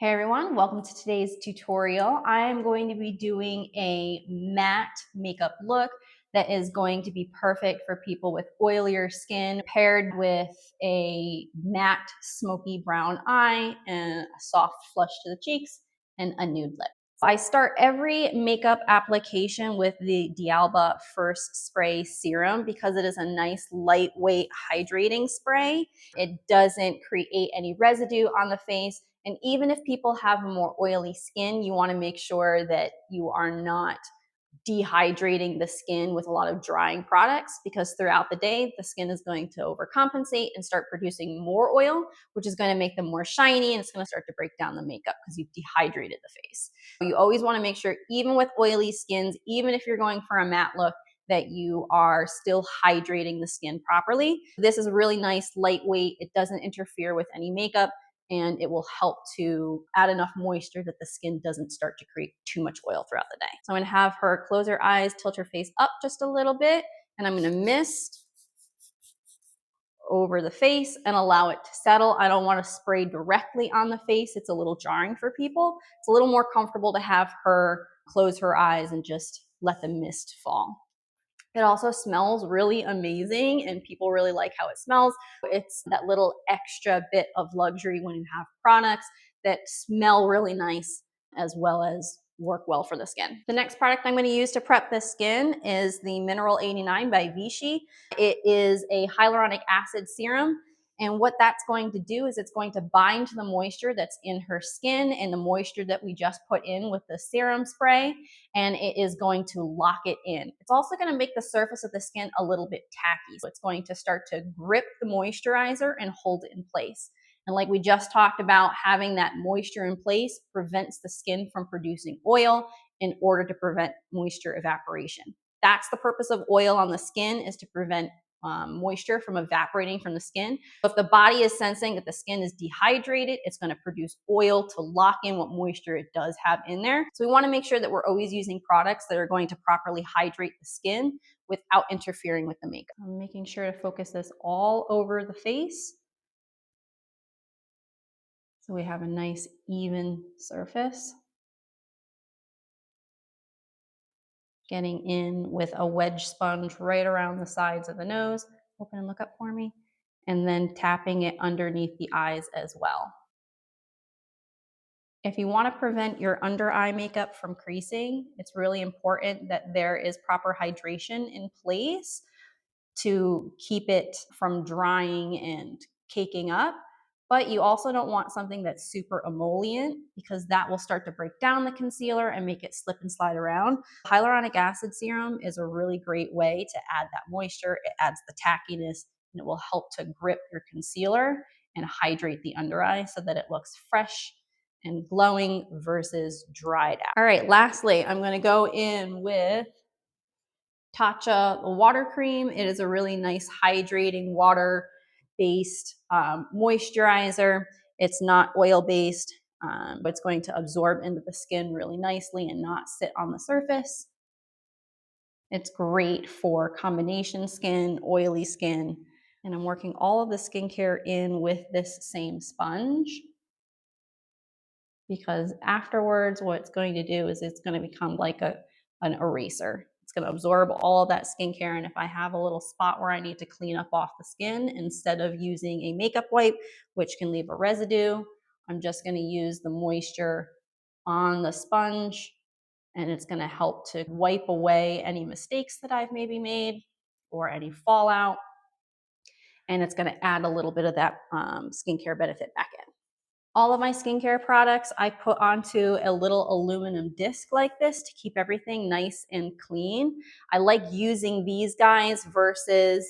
Hey everyone, welcome to today's tutorial. I am going to be doing a matte makeup look that is going to be perfect for people with oilier skin, paired with a matte smoky brown eye and a soft flush to the cheeks and a nude lip. I start every makeup application with the D'Alba First Spray Serum because it is a nice lightweight hydrating spray. It doesn't create any residue on the face. And even if people have more oily skin, you want to make sure that you are not dehydrating the skin with a lot of drying products, because throughout the day, the skin is going to overcompensate and start producing more oil, which is going to make them more shiny, and it's going to start to break down the makeup because you've dehydrated the face. You always want to make sure, even with oily skins, even if you're going for a matte look, that you are still hydrating the skin properly. This is really nice, lightweight. It doesn't interfere with any makeup, and it will help to add enough moisture that the skin doesn't start to create too much oil throughout the day. So I'm gonna have her close her eyes, tilt her face up just a little bit, and I'm gonna mist over the face and allow it to settle. I don't wanna spray directly on the face. It's a little jarring for people. It's a little more comfortable to have her close her eyes and just let the mist fall. It also smells really amazing and people really like how it smells. It's that little extra bit of luxury when you have products that smell really nice as well as work well for the skin. The next product I'm going to use to prep the skin is the Mineral 89 by Vichy. It is a hyaluronic acid serum. And what that's going to do is it's going to bind to the moisture that's in her skin and the moisture that we just put in with the serum spray, and it is going to lock it in. It's also going to make the surface of the skin a little bit tacky. So it's going to start to grip the moisturizer and hold it in place. And like we just talked about, having that moisture in place prevents the skin from producing oil in order to prevent moisture evaporation. That's the purpose of oil on the skin, is to prevent moisture from evaporating from the skin. If the body is sensing that the skin is dehydrated, it's going to produce oil to lock in what moisture it does have in there. So we want to make sure that we're always using products that are going to properly hydrate the skin without interfering with the makeup. I'm making sure to focus this all over the face, so we have a nice even surface. Getting in with a wedge sponge right around the sides of the nose. Open and look up for me. And then tapping it underneath the eyes as well. If you want to prevent your under eye makeup from creasing, it's really important that there is proper hydration in place to keep it from drying and caking up. But you also don't want something that's super emollient, because that will start to break down the concealer and make it slip and slide around. Hyaluronic acid serum is a really great way to add that moisture. It adds the tackiness, and it will help to grip your concealer and hydrate the under eye so that it looks fresh and glowing versus dried out. All right, lastly, I'm gonna go in with Tatcha water cream. It is a really nice hydrating water-based moisturizer. It's not oil-based, but it's going to absorb into the skin really nicely and not sit on the surface. It's great for combination skin, oily skin, and I'm working all of the skincare in with this same sponge, because afterwards what it's going to do is it's going to become like an eraser. It's going to absorb all of that skincare, and if I have a little spot where I need to clean up off the skin, instead of using a makeup wipe, which can leave a residue, I'm just going to use the moisture on the sponge, and it's going to help to wipe away any mistakes that I've maybe made or any fallout, and it's going to add a little bit of that skincare benefit back in. All of my skincare products I put onto a little aluminum disc like this to keep everything nice and clean. I like using these guys versus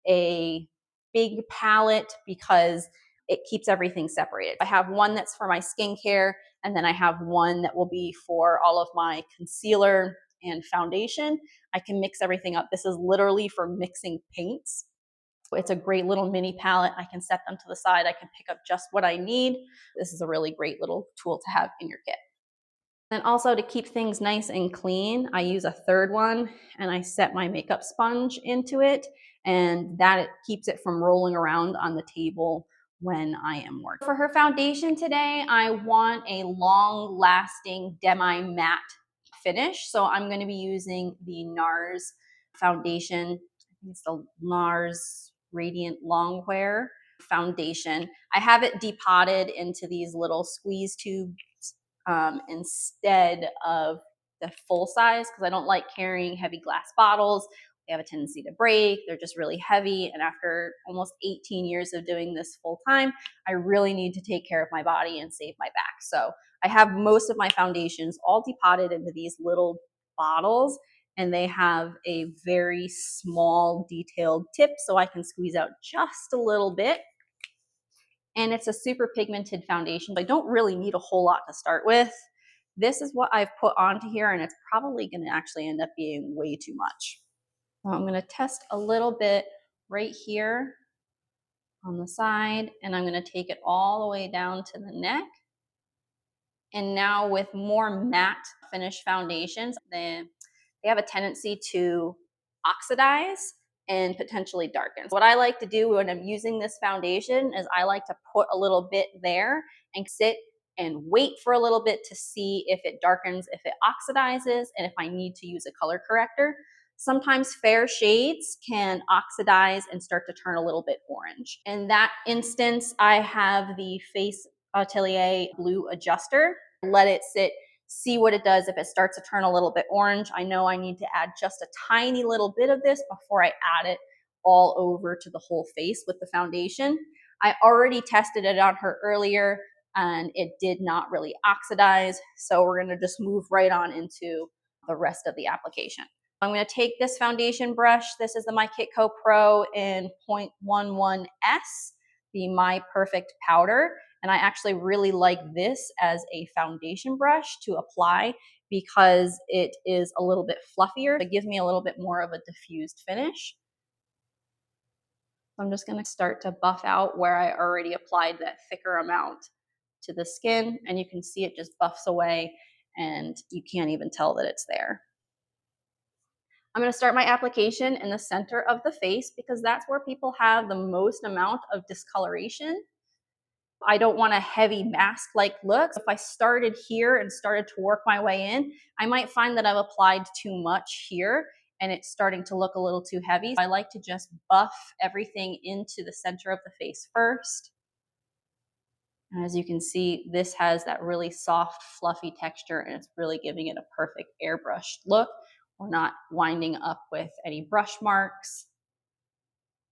a big palette because it keeps everything separated. I have one that's for my skincare, and then I have one that will be for all of my concealer and foundation. I can mix everything up. This is literally for mixing paints. It's a great little mini palette. I can set them to the side. I can pick up just what I need. This is a really great little tool to have in your kit. And also, to keep things nice and clean, I use a third one, and I set my makeup sponge into it, and that it keeps it from rolling around on the table when I am working. For her foundation today, I want a long lasting demi-matte finish. So I'm going to be using the NARS foundation. I think it's the NARS Radiant Longwear foundation. I have it depotted into these little squeeze tubes instead of the full size because I don't like carrying heavy glass bottles. They have a tendency to break. They're just really heavy. And after almost 18 years of doing this full time, I really need to take care of my body and save my back. So I have most of my foundations all depotted into these little bottles, and they have a very small detailed tip so I can squeeze out just a little bit. And it's a super pigmented foundation, but I don't really need a whole lot to start with. This is what I've put onto here, and it's probably going to actually end up being way too much. So I'm going to test a little bit right here on the side, and I'm going to take it all the way down to the neck. And now with more matte finish foundations, they have a tendency to oxidize and potentially darken. What I like to do when I'm using this foundation is I like to put a little bit there and sit and wait for a little bit to see if it darkens, if it oxidizes, and if I need to use a color corrector. Sometimes fair shades can oxidize and start to turn a little bit orange. In that instance, I have the Face Atelier Blue Adjuster. Let it sit, see what it does. If it starts to turn a little bit orange, I know I need to add just a tiny little bit of this before I add it all over to the whole face with the foundation. I already tested it on her earlier and it did not really oxidize. So we're gonna just move right on into the rest of the application. I'm gonna take this foundation brush. This is the My Kitco Pro in 0.11S, the My Perfect Powder. And I actually really like this as a foundation brush to apply because it is a little bit fluffier. It gives me a little bit more of a diffused finish. So I'm just gonna start to buff out where I already applied that thicker amount to the skin, and you can see it just buffs away and you can't even tell that it's there. I'm going to start my application in the center of the face because that's where people have the most amount of discoloration. I don't want a heavy mask-like look. If I started here and started to work my way in, I might find that I've applied too much here and it's starting to look a little too heavy. I like to just buff everything into the center of the face first. And as you can see, this has that really soft, fluffy texture, and it's really giving it a perfect airbrushed look. We're not winding up with any brush marks.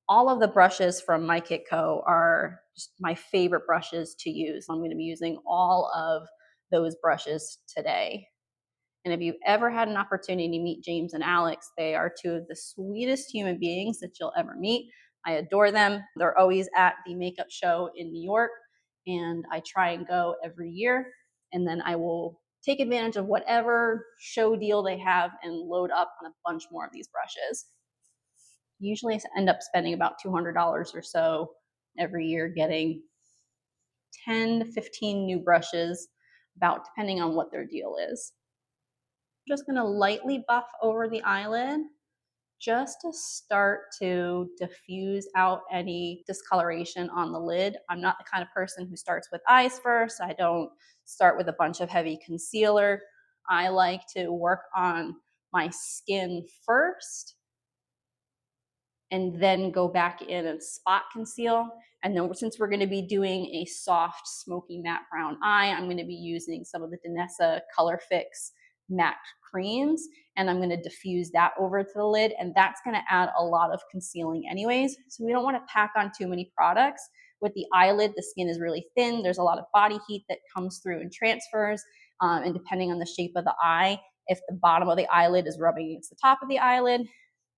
All of the brushes from My Kitco are just my favorite brushes to use. I'm going to be using all of those brushes today. And if you've ever had an opportunity to meet James and Alex, they are two of the sweetest human beings that you'll ever meet. I adore them. They're always at the makeup show in New York, and I try and go every year. And then I will take advantage of whatever show deal they have and load up on a bunch more of these brushes. Usually I end up spending about $200 or so every year getting 10 to 15 new brushes, about depending on what their deal is. I'm just gonna lightly buff over the eyelid just to start to diffuse out any discoloration on the lid. I'm not the kind of person who starts with eyes first. I don't start with a bunch of heavy concealer. I like to work on my skin first and then go back in and spot conceal. And then since we're gonna be doing a soft, smoky matte brown eye, I'm gonna be using some of the Danessa Color Fix matte creams, and I'm gonna diffuse that over to the lid, and that's gonna add a lot of concealing anyways. So we don't wanna pack on too many products. With the eyelid, the skin is really thin. There's a lot of body heat that comes through and transfers, and depending on the shape of the eye, if the bottom of the eyelid is rubbing against the top of the eyelid,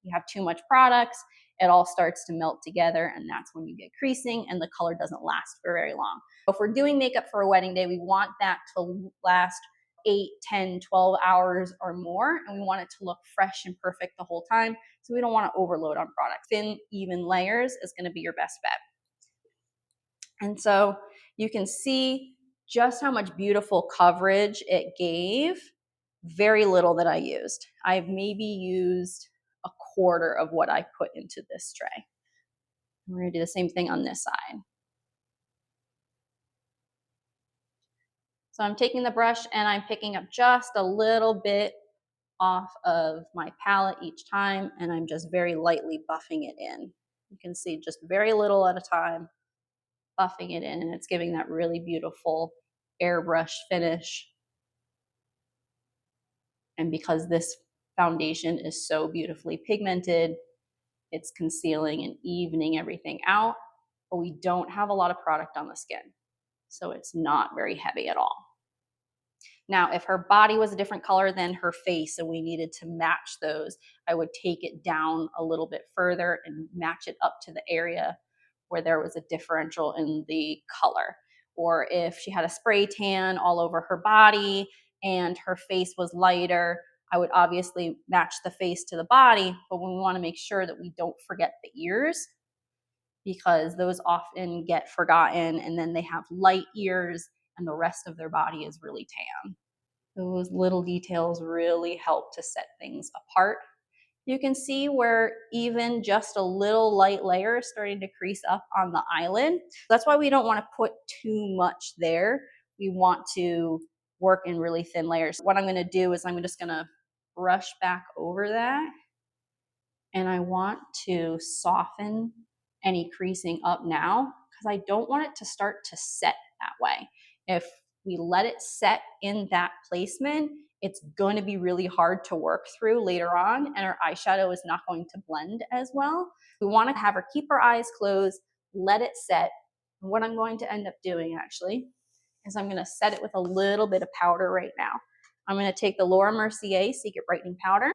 you have too much products, it all starts to melt together, and that's when you get creasing and the color doesn't last for very long. If we're doing makeup for a wedding day, we want that to last 8, 10, 12 hours or more, and we want it to look fresh and perfect the whole time, so we don't want to overload on product. Thin, even layers is going to be your best bet. And so you can see just how much beautiful coverage it gave. Very little that I used. I've maybe used a quarter of what I put into this tray. We're gonna do the same thing on this side. So I'm taking the brush and I'm picking up just a little bit off of my palette each time, and I'm just very lightly buffing it in. You can see just very little at a time, buffing it in, and it's giving that really beautiful airbrush finish. And because this foundation is so beautifully pigmented, it's concealing and evening everything out, but we don't have a lot of product on the skin, so it's not very heavy at all. Now, if her body was a different color than her face and we needed to match those, I would take it down a little bit further and match it up to the area where there was a differential in the color. Or if she had a spray tan all over her body and her face was lighter, I would obviously match the face to the body, but we want to make sure that we don't forget the ears, because those often get forgotten and then they have light ears and the rest of their body is really tan. Those little details really help to set things apart. You can see where even just a little light layer is starting to crease up on the eyelid. That's why we don't want to put too much there. We want to work in really thin layers. What I'm going to do is I'm just going to brush back over that, and I want to soften any creasing up now because I don't want it to start to set that way. If we let it set in that placement, it's going to be really hard to work through later on, and our eyeshadow is not going to blend as well. We want to have her keep her eyes closed, let it set. And what I'm going to end up doing actually is I'm going to set it with a little bit of powder right now. I'm going to take the Laura Mercier Secret Brightening Powder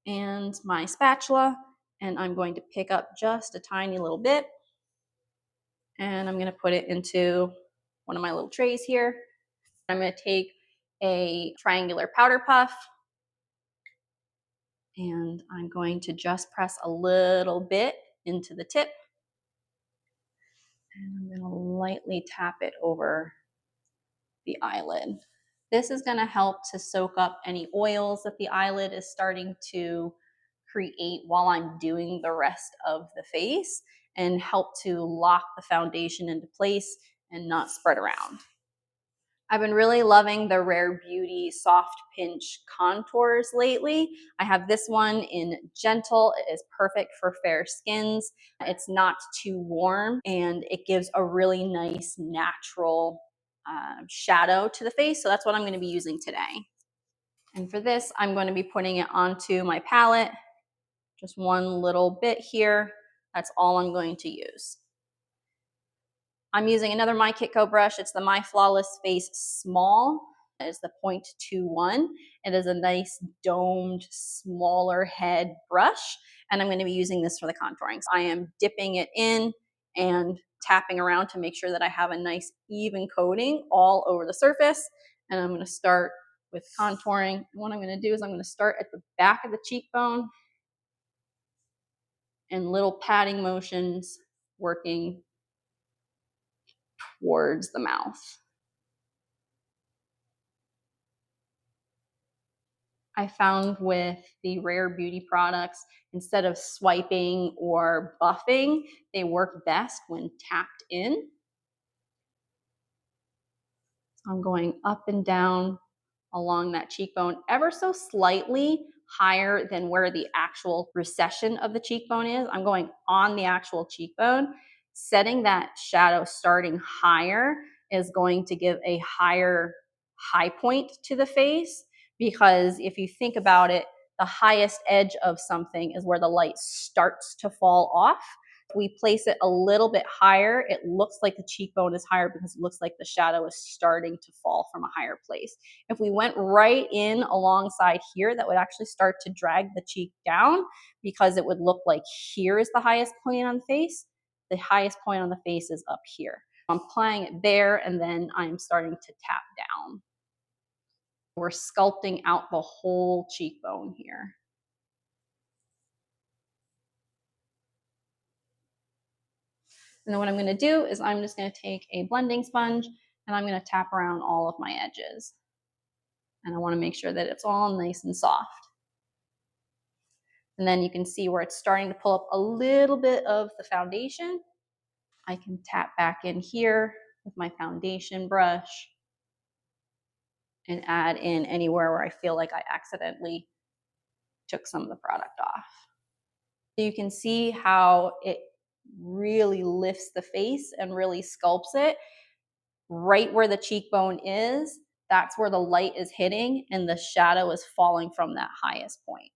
and my spatula, and I'm going to pick up just a tiny little bit, and I'm going to put it into one of my little trays here. I'm going to take a triangular powder puff, and I'm going to just press a little bit into the tip, and I'm going to lightly tap it over the eyelid. This is going to help to soak up any oils that the eyelid is starting to create while I'm doing the rest of the face, and help to lock the foundation into place and not spread around. I've been really loving the Rare Beauty Soft Pinch Contours lately. I have this one in Gentle. It is perfect for fair skins. It's not too warm, and it gives a really nice natural shadow to the face. So that's what I'm going to be using today. And for this, I'm going to be putting it onto my palette. Just one little bit here. That's all I'm going to use. I'm using another My Kitco brush. It's the My Flawless Face Small. It's the 0.21. It is a nice domed, smaller head brush, and I'm going to be using this for the contouring. So I am dipping it in and tapping around to make sure that I have a nice even coating all over the surface. And I'm going to start with contouring. And what I'm going to do is I'm going to start at the back of the cheekbone and little patting motions, working towards the mouth. I found with the Rare Beauty products, instead of swiping or buffing, they work best when tapped in. So I'm going up and down along that cheekbone, ever so slightly higher than where the actual recession of the cheekbone is. I'm going on the actual cheekbone. Setting that shadow starting higher is going to give a higher high point to the face, because if you think about it, the highest edge of something is where the light starts to fall off. If we place it a little bit higher, it looks like the cheekbone is higher because it looks like the shadow is starting to fall from a higher place. If we went right in alongside here, that would actually start to drag the cheek down, because it would look like here is the highest point on the face. The highest point on the face is up here. I'm applying it there, and then I'm starting to tap down. We're sculpting out the whole cheekbone here. And then what I'm going to do is I'm just going to take a blending sponge and I'm going to tap around all of my edges. And I want to make sure that it's all nice and soft. And then you can see where it's starting to pull up a little bit of the foundation. I can tap back in here with my foundation brush and add in anywhere where I feel like I accidentally took some of the product off. You can see how it really lifts the face and really sculpts it. Right where the cheekbone is, that's where the light is hitting and the shadow is falling from that highest point.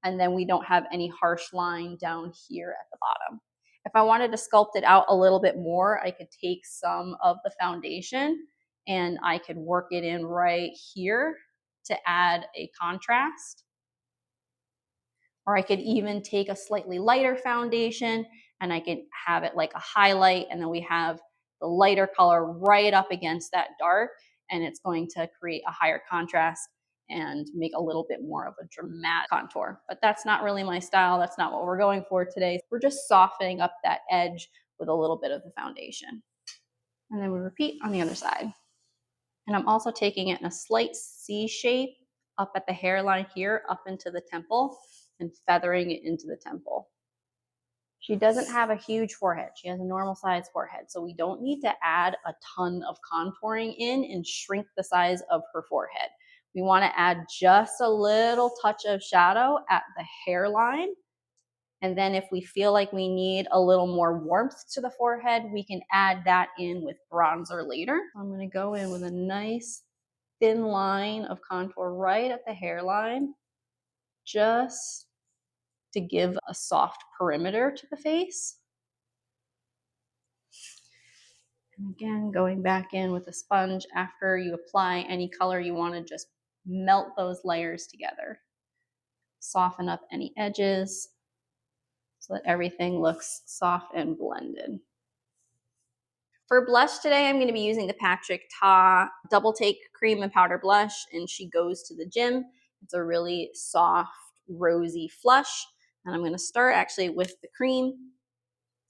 And then we don't have any harsh line down here at the bottom. If I wanted to sculpt it out a little bit more, I could take some of the foundation and I could work it in right here to add a contrast. Or I could even take a slightly lighter foundation and I could have it like a highlight, and then we have the lighter color right up against that dark, and it's going to create a higher contrast and make a little bit more of a dramatic contour. But that's not really my style. That's not what we're going for today. We're just softening up that edge with a little bit of the foundation. And then we repeat on the other side. And I'm also taking it in a slight C shape up at the hairline here, up into the temple, and feathering it into the temple. She doesn't have a huge forehead. She has a normal size forehead. So we don't need to add a ton of contouring in and shrink the size of her forehead. We want to add just a little touch of shadow at the hairline. And then if we feel like we need a little more warmth to the forehead, we can add that in with bronzer later. I'm going to go in with a nice thin line of contour right at the hairline, just to give a soft perimeter to the face. And again, going back in with a sponge after you apply any color, you want to just melt those layers together. Soften up any edges so that everything looks soft and blended. For blush today, I'm going to be using the Patrick Ta Double Take Cream and Powder Blush, and She Goes to the Gym. It's a really soft, rosy flush. And I'm going to start actually with the cream,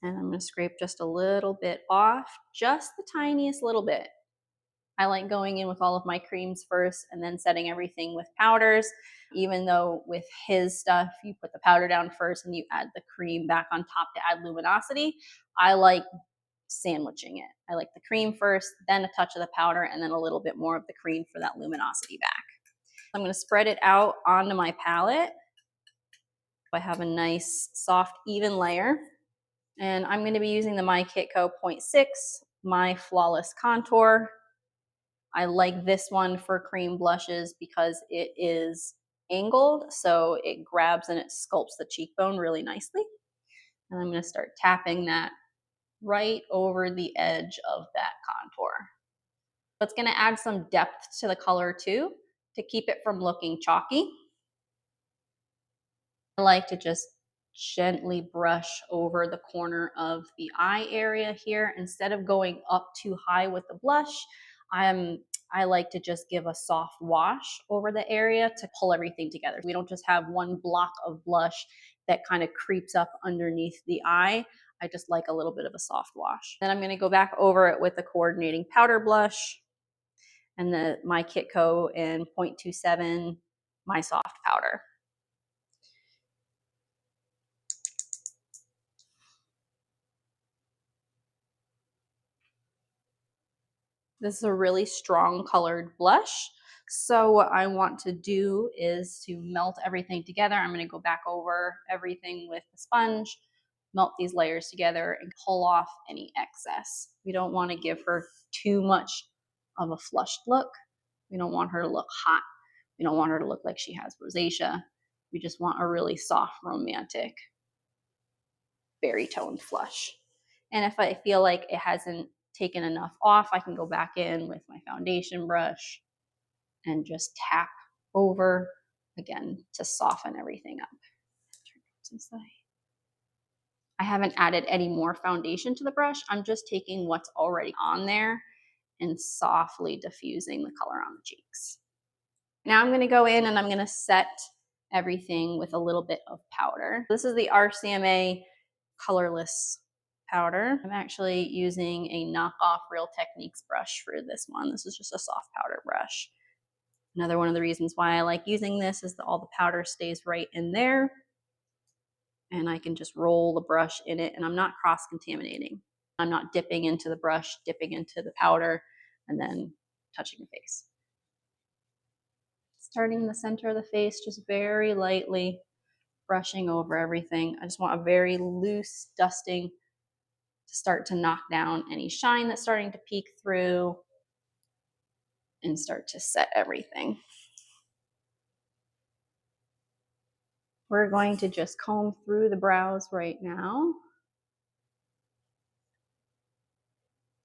and I'm going to scrape just a little bit off, just the tiniest little bit. I like going in with all of my creams first and then setting everything with powders, even though with his stuff, you put the powder down first and you add the cream back on top to add luminosity. I like sandwiching it. I like the cream first, then a touch of the powder, and then a little bit more of the cream for that luminosity back. I'm going to spread it out onto my palette. I have a nice, soft, even layer. And I'm going to be using the My Kitco 0.6, My Flawless Contour. I like this one for cream blushes because it is angled, so it grabs and it sculpts the cheekbone really nicely. And I'm going to start tapping that right over the edge of that contour. It's going to add some depth to the color too, to keep it from looking chalky. I like to just gently brush over the corner of the eye area here. Instead of going up too high with the blush, I like to just give a soft wash over the area to pull everything together. We don't just have one block of blush that kind of creeps up underneath the eye. I just like a little bit of a soft wash. Then I'm going to go back over it with the coordinating powder blush and the My Kitco in 0.27 My Soft Powder. This is a really strong colored blush. So what I want to do is to melt everything together. I'm going to go back over everything with the sponge, melt these layers together, and pull off any excess. We don't want to give her too much of a flushed look. We don't want her to look hot. We don't want her to look like she has rosacea. We just want a really soft, romantic, berry toned flush. And if I feel like it hasn't taken enough off, I can go back in with my foundation brush and just tap over again to soften everything up. I haven't added any more foundation to the brush. I'm just taking what's already on there and softly diffusing the color on the cheeks. Now I'm going to go in and I'm going to set everything with a little bit of powder. This is the RCMA colorless powder. I'm actually using a knockoff Real Techniques brush for this one. This is just a soft powder brush. Another one of the reasons why I like using this is that all the powder stays right in there, and I can just roll the brush in it, and I'm not cross-contaminating. I'm not dipping into the brush, dipping into the powder, and then touching the face. Starting in the center of the face, just very lightly brushing over everything. I just want a very loose dusting to start to knock down any shine that's starting to peek through and start to set everything. We're going to just comb through the brows right now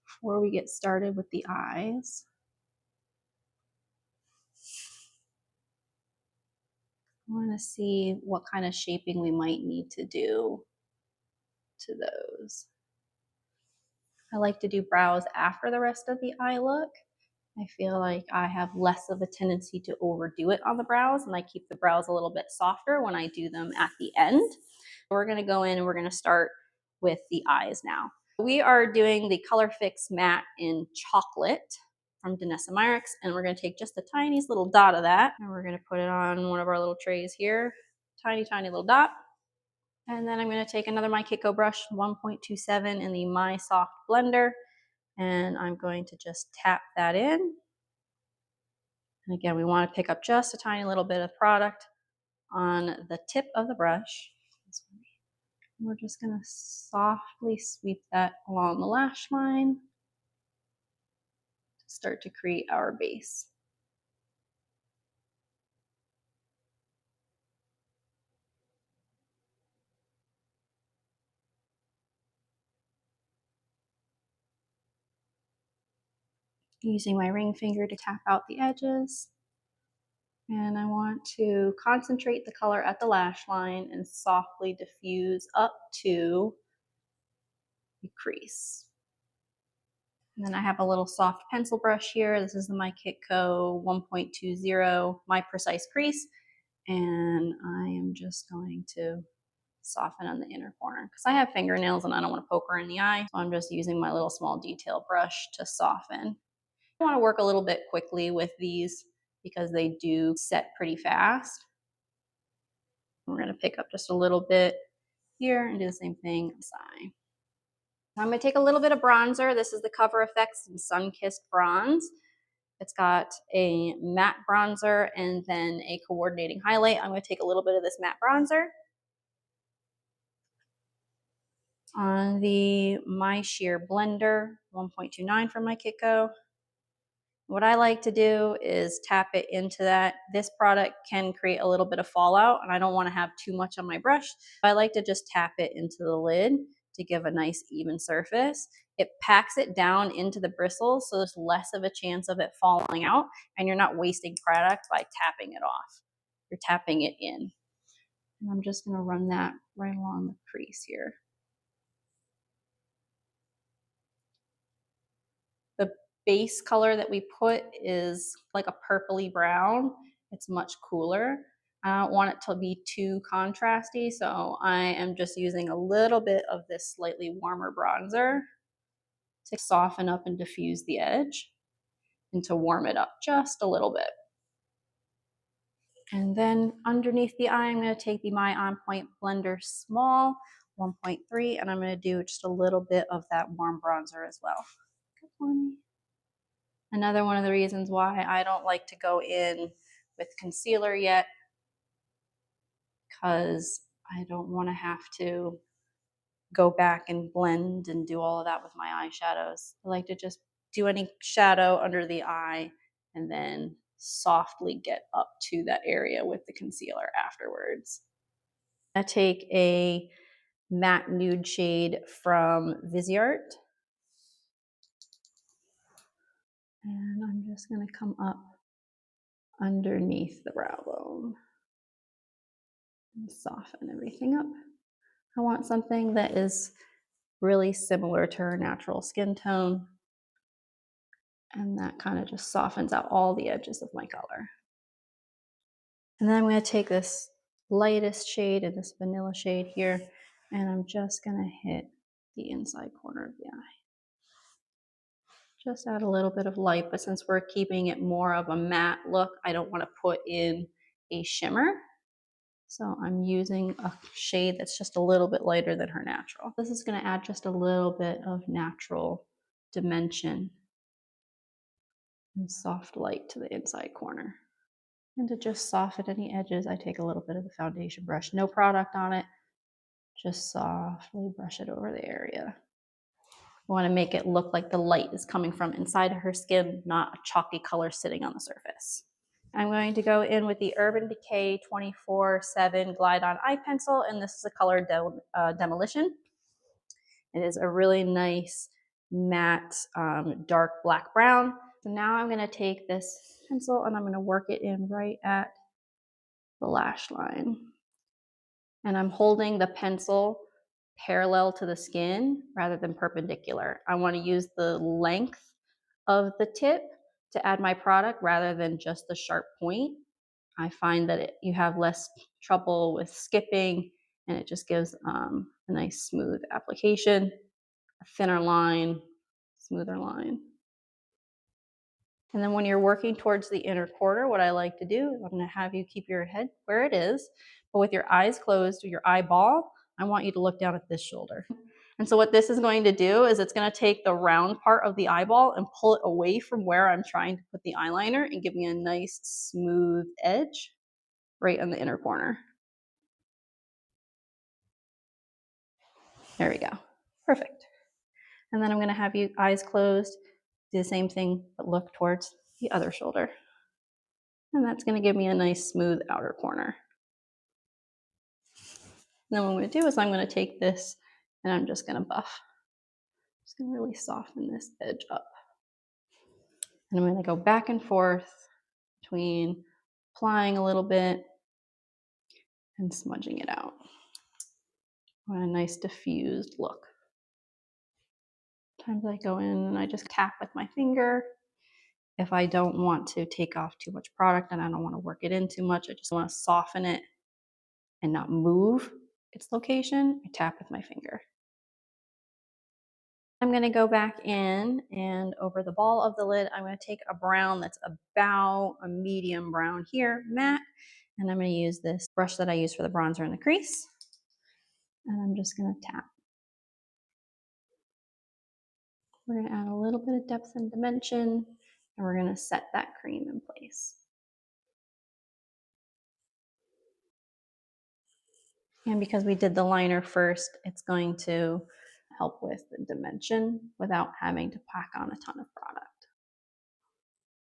before we get started with the eyes. I want to see what kind of shaping we might need to do to those. I like to do brows after the rest of the eye look. I feel like I have less of a tendency to overdo it on the brows, and I keep the brows a little bit softer when I do them at the end. We're going to go in and we're going to start with the eyes now. We are doing the Color Fix Matte in Chocolate from demi-matte, and we're going to take just the tiniest little dot of that, and we're going to put it on one of our little trays here. Tiny, tiny little dot. And then I'm going to take another My Kiko brush, 1.27 in the My Soft Blender, and I'm going to just tap that in. And again, we want to pick up just a tiny little bit of product on the tip of the brush. We're just going to softly sweep that along the lash line to start to create our base. Using my ring finger to tap out the edges. And I want to concentrate the color at the lash line and softly diffuse up to the crease. And then I have a little soft pencil brush here. This is the My Kiko 1.20 My Precise Crease. And I am just going to soften on the inner corner because I have fingernails and I don't want to poke her in the eye. So I'm just using my little small detail brush to soften. I want to work a little bit quickly with these because they do set pretty fast. We're going to pick up just a little bit here and do the same thing on the side. I'm going to take a little bit of bronzer. This is the Cover FX Sun Kissed Bronze. It's got a matte bronzer and then a coordinating highlight. I'm going to take a little bit of this matte bronzer on the My Sheer Blender 1.29 from My Kiko. What I like to do is tap it into that. This product can create a little bit of fallout, and I don't want to have too much on my brush. I like to just tap it into the lid to give a nice even surface. It packs it down into the bristles, so there's less of a chance of it falling out, and you're not wasting product by tapping it off. You're tapping it in. And I'm just going to run that right along the crease here. The base color that we put is like a purpley brown. It's much cooler. I don't want it to be too contrasty, so I am just using a little bit of this slightly warmer bronzer to soften up and diffuse the edge and to warm it up just a little bit. And then underneath the eye, I'm going to take the My On Point Blender Small 1.3, and I'm going to do just a little bit of that warm bronzer as well. Good morning. Another one of the reasons why I don't like to go in with concealer yet, because I don't want to have to go back and blend and do all of that with my eyeshadows. I like to just do any shadow under the eye and then softly get up to that area with the concealer afterwards. I take a matte nude shade from Viseart, and I'm just going to come up underneath the brow bone and soften everything up. I want something that is really similar to her natural skin tone, and that kind of just softens out all the edges of my color. And then I'm going to take this lightest shade and this vanilla shade here, and I'm just going to hit the inside corner of the eye. Just add a little bit of light, but since we're keeping it more of a matte look, I don't want to put in a shimmer. So I'm using a shade that's just a little bit lighter than her natural. This is going to add just a little bit of natural dimension and soft light to the inside corner. And to just soften any edges, I take a little bit of the foundation brush, no product on it, just softly brush it over the area. I want to make it look like the light is coming from inside of her skin, not a chalky color sitting on the surface. I'm going to go in with the Urban Decay 24/7 Glide On Eye Pencil, and this is a color Demolition. It is a really nice matte dark black brown. So now I'm going to take this pencil and I'm going to work it in right at the lash line. And I'm holding the pencil parallel to the skin rather than perpendicular. I want to use the length of the tip to add my product rather than just the sharp point. I find that you have less trouble with skipping and it just gives a nice smooth application, a thinner line, smoother line. And then when you're working towards the inner corner, what I like to do is I'm going to have you keep your head where it is, but with your eyes closed or your eyeball, I want you to look down at this shoulder. And so what this is going to do is it's going to take the round part of the eyeball and pull it away from where I'm trying to put the eyeliner and give me a nice smooth edge right on the inner corner. There we go. Perfect. And then I'm going to have you eyes closed, do the same thing, but look towards the other shoulder. And that's going to give me a nice smooth outer corner. And then what I'm going to do is I'm going to take this and I'm just going to buff. Just going to really soften this edge up. And I'm going to go back and forth between applying a little bit and smudging it out. I want a nice diffused look. Sometimes I go in and I just tap with my finger. If I don't want to take off too much product and I don't want to work it in too much, I just want to soften it and not move its location, I tap with my finger. I'm going to go back in and over the ball of the lid, I'm going to take a brown that's about a medium brown here, matte, and I'm going to use this brush that I use for the bronzer and the crease. And I'm just going to tap. We're going to add a little bit of depth and dimension, and we're going to set that cream in place. And because we did the liner first, it's going to help with the dimension without having to pack on a ton of product.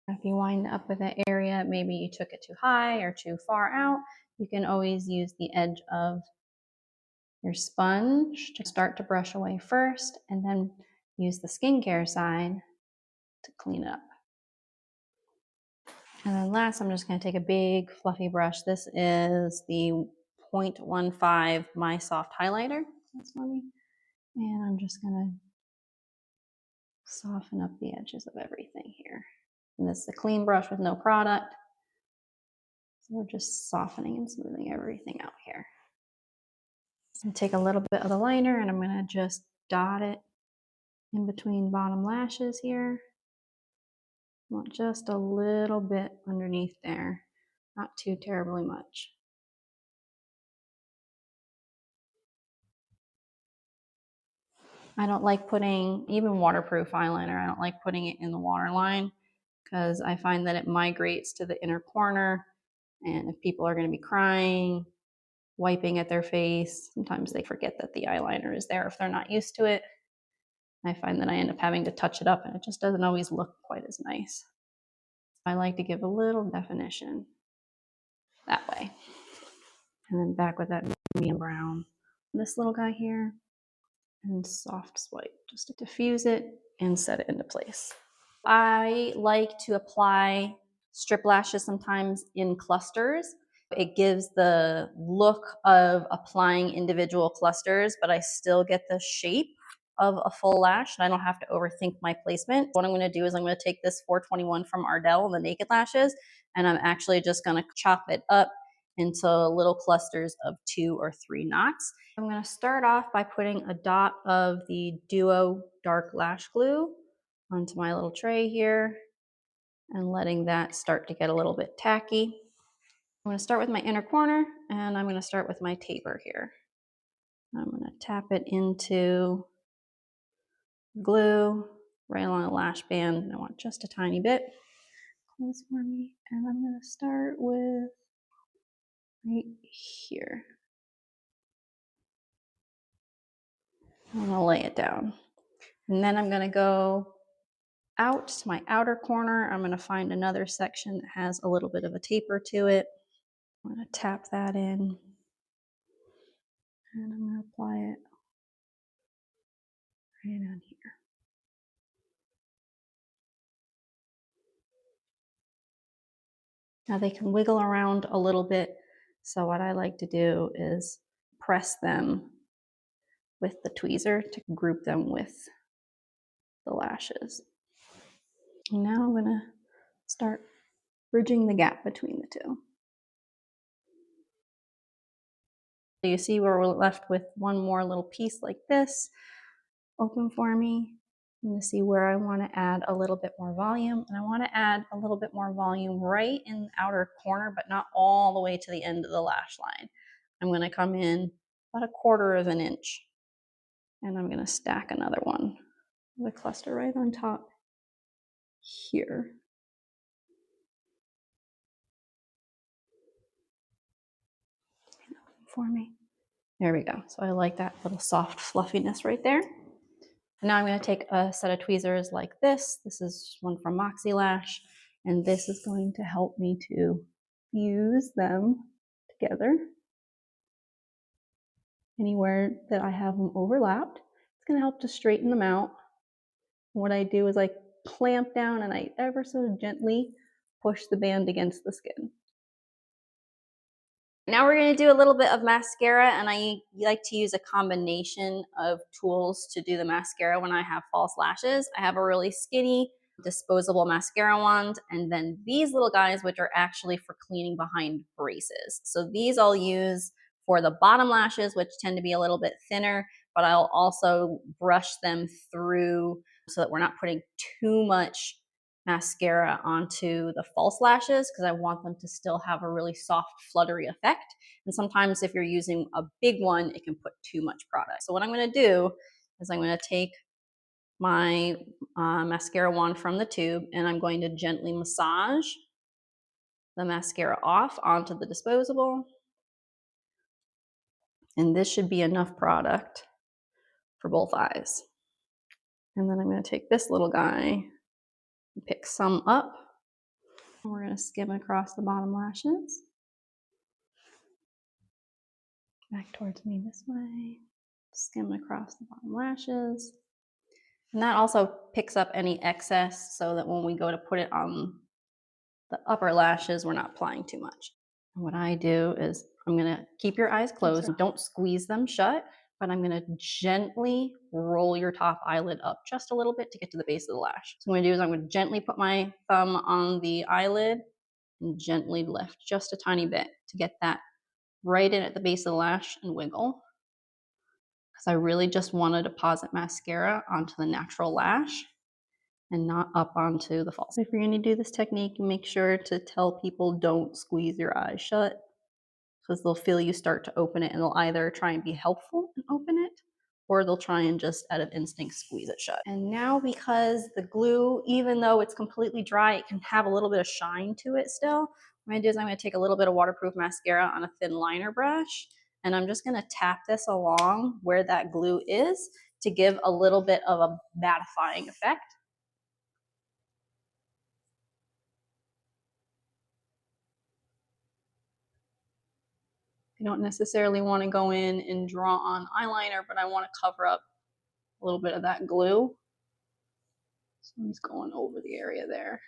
If you wind up with an area, maybe you took it too high or too far out, you can always use the edge of your sponge to start to brush away first, and then use the skincare side to clean it up. And then last, I'm just going to take a big fluffy brush. This is the 0.15 My Soft Highlighter. That's for me. And I'm just going to soften up the edges of everything here. And this is a clean brush with no product. So we're just softening and smoothing everything out here. So take a little bit of the liner and I'm going to just dot it in between bottom lashes here. I want just a little bit underneath there, not too terribly much. I don't like putting, even waterproof eyeliner, I don't like putting it in the waterline because I find that it migrates to the inner corner, and if people are going to be crying, wiping at their face, sometimes they forget that the eyeliner is there if they're not used to it. I find that I end up having to touch it up and it just doesn't always look quite as nice. I like to give a little definition that way. And then back with that medium brown, this little guy here, and soft swipe just to diffuse it and set it into place. I like to apply strip lashes sometimes in clusters. It gives the look of applying individual clusters, but I still get the shape of a full lash and I don't have to overthink my placement. What I'm going to do is I'm going to take this 421 from Ardell, the Naked Lashes, and I'm actually just going to chop it up into little clusters of 2 or 3 knots. I'm going to start off by putting a dot of the Duo Dark Lash Glue onto my little tray here and letting that start to get a little bit tacky. I'm going to start with my inner corner and I'm going to start with my taper here. I'm going to tap it into glue right along the lash band. I want just a tiny bit. close for me. And I'm going to start with right here. I'm going to lay it down. And then I'm going to go out to my outer corner. I'm going to find another section that has a little bit of a taper to it. I'm going to tap that in. And I'm going to apply it right down here. Now they can wiggle around a little bit. So what I like to do is press them with the tweezer to group them with the lashes. And now I'm going to start bridging the gap between the two. So you see where we're left with one more little piece like this open for me. I'm going to see where I want to add a little bit more volume. And I want to add a little bit more volume right in the outer corner, but not all the way to the end of the lash line. I'm going to come in about 1/4 of an inch. And I'm going to stack another one with a cluster right on top here. For me. There we go. So I like that little soft fluffiness right there. And now I'm going to take a set of tweezers like this. This is one from Moxie Lash. And this is going to help me to fuse them together. Anywhere that I have them overlapped, it's going to help to straighten them out. And what I do is I clamp down and I ever so gently push the band against the skin. Now we're going to do a little bit of mascara, and I like to use a combination of tools to do the mascara when I have false lashes. I have a really skinny disposable mascara wand, and then these little guys, which are actually for cleaning behind braces. So these I'll use for the bottom lashes, which tend to be a little bit thinner, but I'll also brush them through so that we're not putting too much mascara onto the false lashes, because I want them to still have a really soft, fluttery effect. And sometimes if you're using a big one, it can put too much product. So what I'm going to do is I'm going to take my mascara wand from the tube, and I'm going to gently massage the mascara off onto the disposable. And this should be enough product for both eyes. And then I'm going to take this little guy and pick some up. And we're going to skim across the bottom lashes. Back towards me this way. Skim across the bottom lashes. And that also picks up any excess so that when we go to put it on the upper lashes, we're not applying too much. And what I do is I'm going to keep your eyes closed. Don't squeeze them shut, but I'm going to gently roll your top eyelid up just a little bit to get to the base of the lash. So what I'm going to do is I'm going to gently put my thumb on the eyelid and gently lift just a tiny bit to get that right in at the base of the lash and wiggle. Because I really just want to deposit mascara onto the natural lash and not up onto the false. If you're going to do this technique, make sure to tell people don't squeeze your eyes shut, because they'll feel you start to open it and they'll either try and be helpful and open it, or they'll try and just out of instinct squeeze it shut. And now, because the glue, even though it's completely dry, it can have a little bit of shine to it still. What I'm going to do is I'm going to take a little bit of waterproof mascara on a thin liner brush, and I'm just going to tap this along where that glue is to give a little bit of a mattifying effect. I don't necessarily want to go in and draw on eyeliner, but I want to cover up a little bit of that glue. So I'm just going over the area there.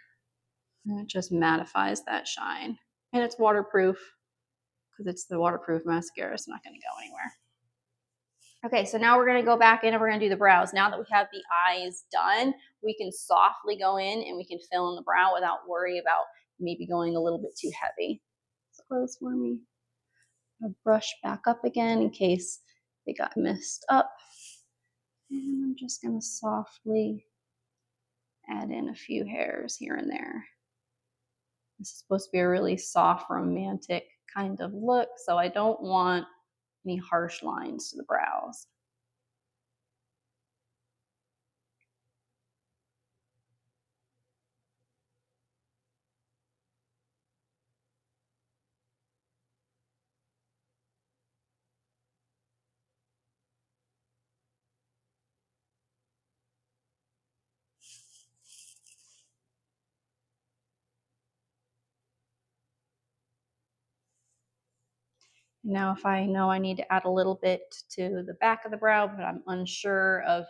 And it just mattifies that shine. And it's waterproof because it's the waterproof mascara. It's not going to go anywhere. Okay, so now we're going to go back in and we're going to do the brows. Now that we have the eyes done, we can softly go in and we can fill in the brow without worry about maybe going a little bit too heavy. So close for me. I'll brush back up again in case they got messed up. And I'm just going to softly add in a few hairs here and there. This is supposed to be a really soft, romantic kind of look, so I don't want any harsh lines to the brows. Now, if I know I need to add a little bit to the back of the brow, but I'm unsure of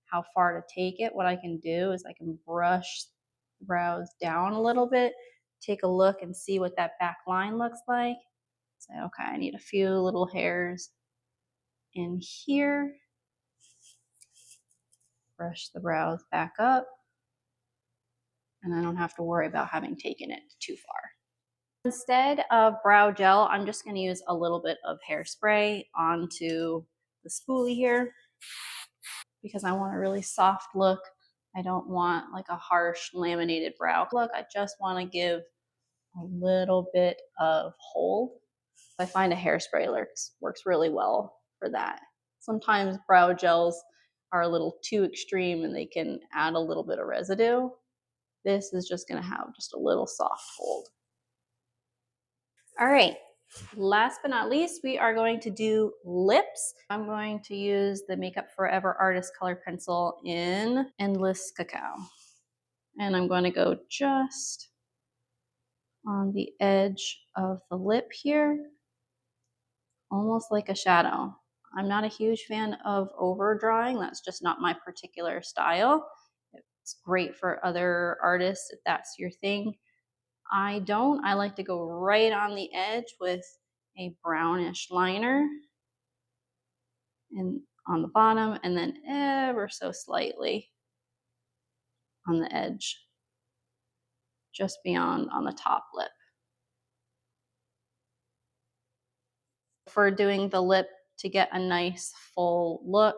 how far to take it, what I can do is I can brush the brows down a little bit, take a look and see what that back line looks like. Say, okay, I need a few little hairs in here. Brush the brows back up, and I don't have to worry about having taken it too far. Instead of brow gel, I'm just going to use a little bit of hairspray onto the spoolie here because I want a really soft look. I don't want like a harsh laminated brow look. I just want to give a little bit of hold. I find a hairspray works really well for that. Sometimes brow gels are a little too extreme and they can add a little bit of residue. This is just going to have just a little soft hold. All right, last but not least, we are going to do lips. I'm going to use the Makeup Forever Artist Color Pencil in Endless Cacao. And I'm going to go just on the edge of the lip here, almost like a shadow. I'm not a huge fan of over drawing. That's just not my particular style. It's great for other artists if that's your thing. I don't. I like to go right on the edge with a brownish liner and on the bottom, and then ever so slightly on the edge, just beyond on the top lip. For doing the lip to get a nice full look,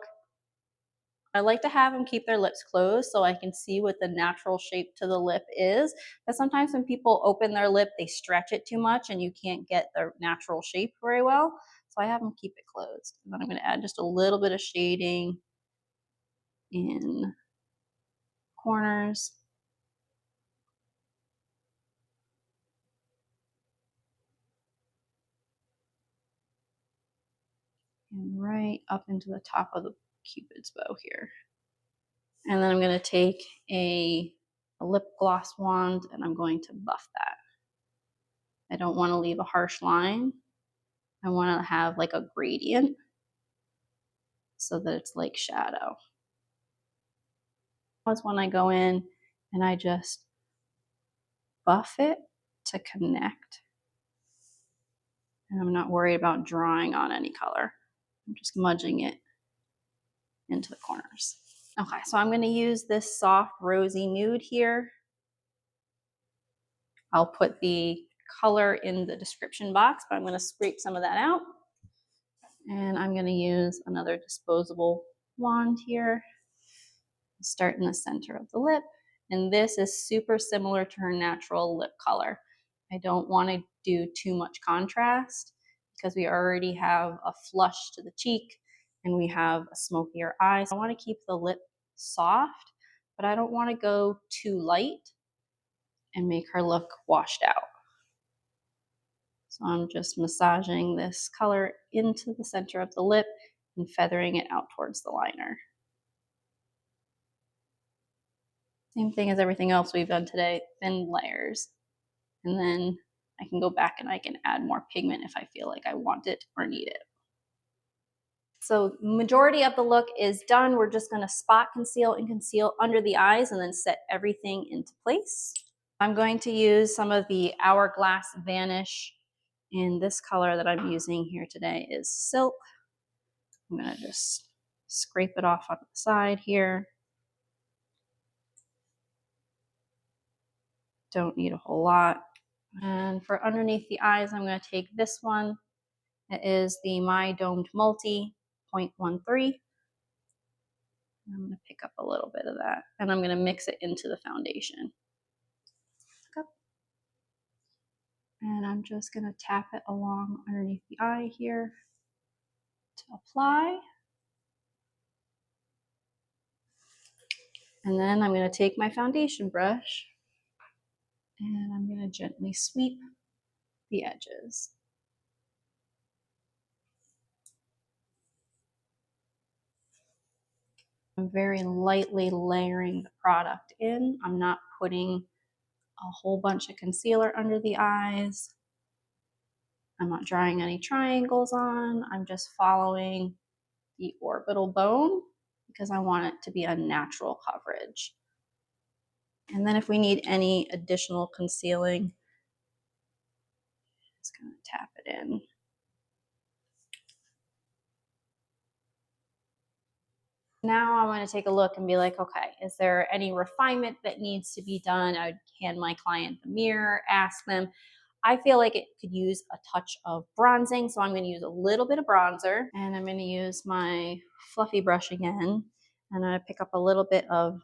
I like to have them keep their lips closed so I can see what the natural shape to the lip is. But sometimes when people open their lip, they stretch it too much and you can't get the natural shape very well. So I have them keep it closed. And then I'm going to add just a little bit of shading in corners. And right up into the top of the Cupid's bow here. And then I'm going to take a lip gloss wand and I'm going to buff that. I don't want to leave a harsh line. I want to have like a gradient so that it's like shadow. That's when I go in and I just buff it to connect. And I'm not worried about drawing on any color. I'm just smudging it into the corners. Okay, so I'm going to use this soft rosy nude here. I'll put the color in the description box, but I'm going to scrape some of that out. And I'm going to use another disposable wand here. Start in the center of the lip. And this is super similar to her natural lip color. I don't want to do too much contrast because we already have a flush to the cheek and we have a smokier eye. So I want to keep the lip soft, but I don't want to go too light and make her look washed out. So I'm just massaging this color into the center of the lip and feathering it out towards the liner. Same thing as everything else we've done today, thin layers. And then I can go back and I can add more pigment if I feel like I want it or need it. So majority of the look is done. We're just gonna spot conceal and conceal under the eyes and then set everything into place. I'm going to use some of the Hourglass Vanish, and this color that I'm using here today is Silk. I'm gonna just scrape it off on the side here. Don't need a whole lot. And for underneath the eyes, I'm going to take this one. It is the My Domed Multi 0.13. I'm going to pick up a little bit of that and I'm going to mix it into the foundation. And I'm just going to tap it along underneath the eye here to apply. And then I'm going to take my foundation brush and I'm going to gently sweep the edges. I'm very lightly layering the product in. I'm not putting a whole bunch of concealer under the eyes. I'm not drawing any triangles on. I'm just following the orbital bone because I want it to be a natural coverage. And then if we need any additional concealing, just gonna tap it in. Now I want to take a look and be like, okay, is there any refinement that needs to be done? I would hand my client the mirror, ask them. I feel like it could use a touch of bronzing, so I'm going to use a little bit of bronzer, and I'm going to use my fluffy brush again, and I pick up a little bit of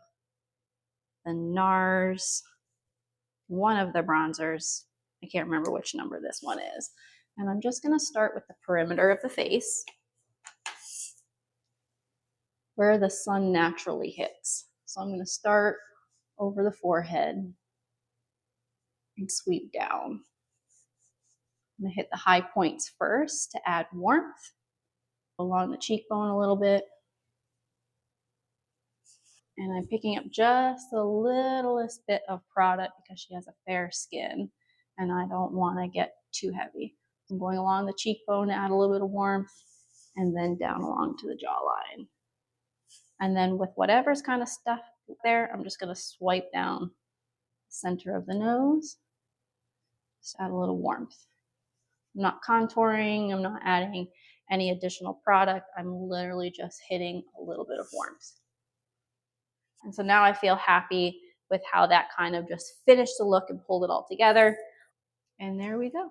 the NARS, one of the bronzers. I can't remember which number this one is. And I'm just going to start with the perimeter of the face, where the sun naturally hits. So I'm going to start over the forehead and sweep down. I'm going to hit the high points first to add warmth, along the cheekbone a little bit. And I'm picking up just the littlest bit of product because she has a fair skin and I don't want to get too heavy. I'm going along the cheekbone to add a little bit of warmth and then down along to the jawline. And then with whatever's kind of stuff there, I'm just going to swipe down the center of the nose. Just add a little warmth. I'm not contouring. I'm not adding any additional product. I'm literally just hitting a little bit of warmth. And so now I feel happy with how that kind of just finished the look and pulled it all together. And there we go.